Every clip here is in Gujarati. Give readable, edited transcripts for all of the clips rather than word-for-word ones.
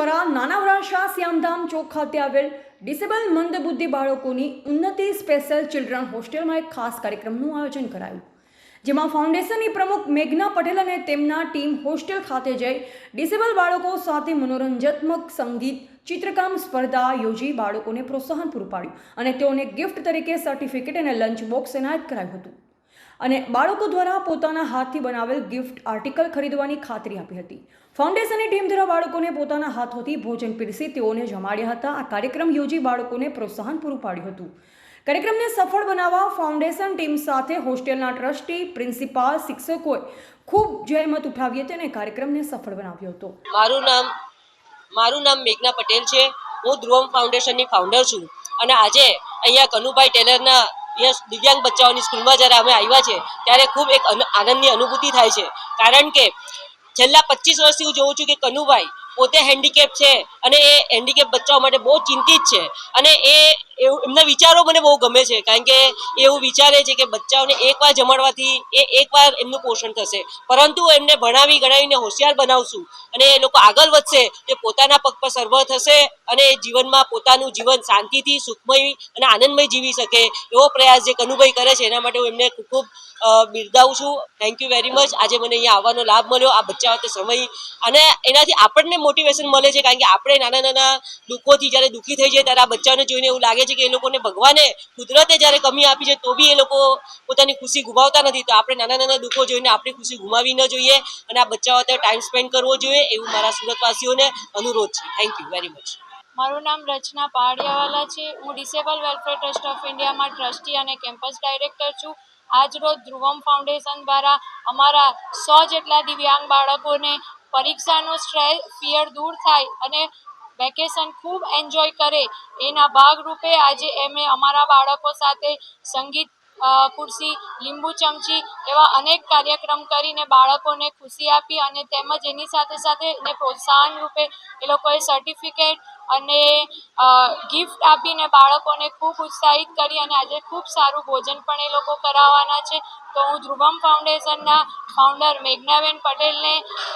દ્વારા નાનાવરાશા શ્યામધામ ચોક ખાતે આવેલ ડિસેબલ મંદબુદ્ધિ બાળકોની ઉન્નતિ સ્પેશિયલ ચિલ્ડ્રન હોસ્ટેલમાં એક ખાસ કાર્યક્રમનું આયોજન કરાયું, જેમાં ફાઉન્ડેશનની પ્રમુખ મેઘના પટેલ અને તેમના ટીમ હોસ્ટેલ ખાતે જઈ ડિસેબલ બાળકો સાથે મનોરંજનાત્મક સંગીત ચિત્રકામ સ્પર્ધા યોજી બાળકોને પ્રોત્સાહન પૂરું પાડ્યું અને તેઓને ગિફ્ટ તરીકે સર્ટિફિકેટ અને લંચ બોક્સ એનાયત કરાયું હતું અને બાળકો દ્વારા પોતાના હાથથી બનાવેલ ગિફ્ટ આર્ટિકલ ખરીદવાની ખાતરી આપી હતી। ફાઉન્ડેશનની ટીમ દ્વારા બાળકોને પોતાના હાથોથી ભોજન પીરસી તેઓને જમાડ્યા હતા। આ કાર્યક્રમ યોજી બાળકોને પ્રોત્સાહન પૂરું પાડ્યું હતું। કાર્યક્રમને સફળ બનાવવા ફાઉન્ડેશન ટીમ સાથે હોસ્ટેલના ટ્રસ્ટી, પ્રિન્સિપાલ, શિક્ષકોએ ખૂબ જહેમત ઉઠાવી હતી અને કાર્યક્રમને સફળ બનાવ્યો હતો। મારું નામ મેઘના પટેલ છે। હું ધ્રુવમ ફાઉન્ડેશનની ફાઉન્ડર છું અને આજે અહીંયા કનુભાઈ ટેલરના દિવ્યાંગ બચ્ચાઓની સ્કૂલમાં જ્યારે અમે આવ્યા છે ત્યારે ખૂબ એક આનંદની અનુભૂતિ થાય છે, કારણ કે છેલ્લા 25 વર્ષથી હું જોઉં છું કે કનુભાઈ પોતે હેન્ડીકેપ છે અને એ હેન્ડીકેપ બચ્ચાઓ માટે બહુ ચિંતિત છે અને એમના વિચારો મને બહુ ગમે છે, કારણ કે એવું વિચારે છે કે બચ્ચાઓને એકવાર જમાડવાથી એકવાર એમનું પોષણ થશે, પરંતુ એમને ભણાવી ગણાવીને હોશિયાર બનાવશું અને એ લોકો આગળ વધશે તે પોતાના પગ પર સર્વ થશે અને જીવનમાં પોતાનું જીવન શાંતિથી, સુખમય અને આનંદમય જીવી શકે એવો પ્રયાસ જે કનુભાઈ કરે છે એના માટે હું એમને ખૂબ ખૂબ બિરદાવું છું। Thank you very much. આજે મને અહીંયા આવવાનો લાભ મળ્યો, આ બચ્ચાઓ તે સમય, અને એનાથી આપણને મોટિવેશન મળે છે, કારણ કે આપણે નાના નાના દુઃખોથી જ્યારે દુઃખી થઈ જાય ત્યારે આ બચ્ચાઓને જોઈને એવું લાગે છે કે એ લોકોને ભગવાને કુદરતે જ્યારે કમી આપી છે તો બી એ લોકો પોતાની ખુશી ગુમાવતા નથી, તો આપણે નાના નાના દુઃખો જોઈને આપણી ખુશી ગુમાવી ન જોઈએ અને આ બચ્ચાઓ સાથે ટાઈમ સ્પેન્ડ કરવો જોઈએ એવું મારા સુરતવાસીઓને અનુરોધ છે। Thank you very much. મારું નામ રચના પહાડિયાવાલા છે। હું ડિસેબલ વેલફેર ટ્રસ્ટ ઓફ ઇન્ડિયામાં ટ્રસ્ટી અને કેમ્પસ ડાયરેક્ટર છું। આજરોજ ધ્રુવમ ફાઉન્ડેશન દ્વારા અમારા 100 જેટલા દિવ્યાંગ બાળકોને પરીક્ષાનો સ્ટ્રેસ, ફિયર દૂર થાય અને વેકેશન ખૂબ એન્જોય કરે એના ભાગરૂપે આજે અમે અમારા બાળકો સાથે સંગીત ખુરશી, લીંબુ ચમચી એવા અનેક કાર્યક્રમ કરીને બાળકોને ખુશી આપી અને તેમજ એની સાથે સાથે એને પ્રોત્સાહન રૂપે એ લોકોએ સર્ટિફિકેટ અને ગિફ્ટ આપીને બાળકોને ખૂબ ઉત્સાહિત કરી અને આજે ખૂબ સારું ભોજન પણ એ લોકો કરાવવાના છે। તો હું ધ્રુવમ ફાઉન્ડેશનના ફાઉન્ડર મેઘનાબેન પટેલને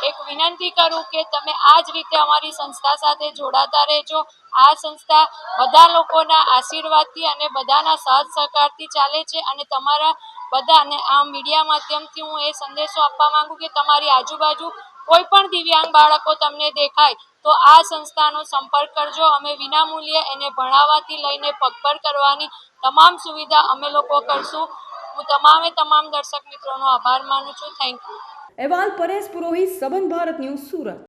એક વિનંતી કરું કે તમે આ જ રીતે અમારી સંસ્થા સાથે જોડાતા રહેજો। આ સંસ્થા બધા લોકોના આશીર્વાદથી અને બધાના સાથ સહકારથી ચાલે છે અને તમારા બધાને આ મીડિયા માધ્યમથી હું એ સંદેશો આપવા માંગુ કે તમારી આજુબાજુ કોઈ પણ દિવ્યાંગ બાળકો તમને દેખાય તો આ સંસ્થાનો સંપર્ક કરજો। અમે વિનામૂલ્યે એને ભણાવવાથી લઈને પગભર કરવાની તમામ સુવિધા અમે લોકો કરશું। હું તમામ દર્શક મિત્રોનો આભાર માનું છું। Thank you. અહેવાલ પરેશ પુરોહિત, સંબંધ ભારત ન્યૂઝ, સુરત।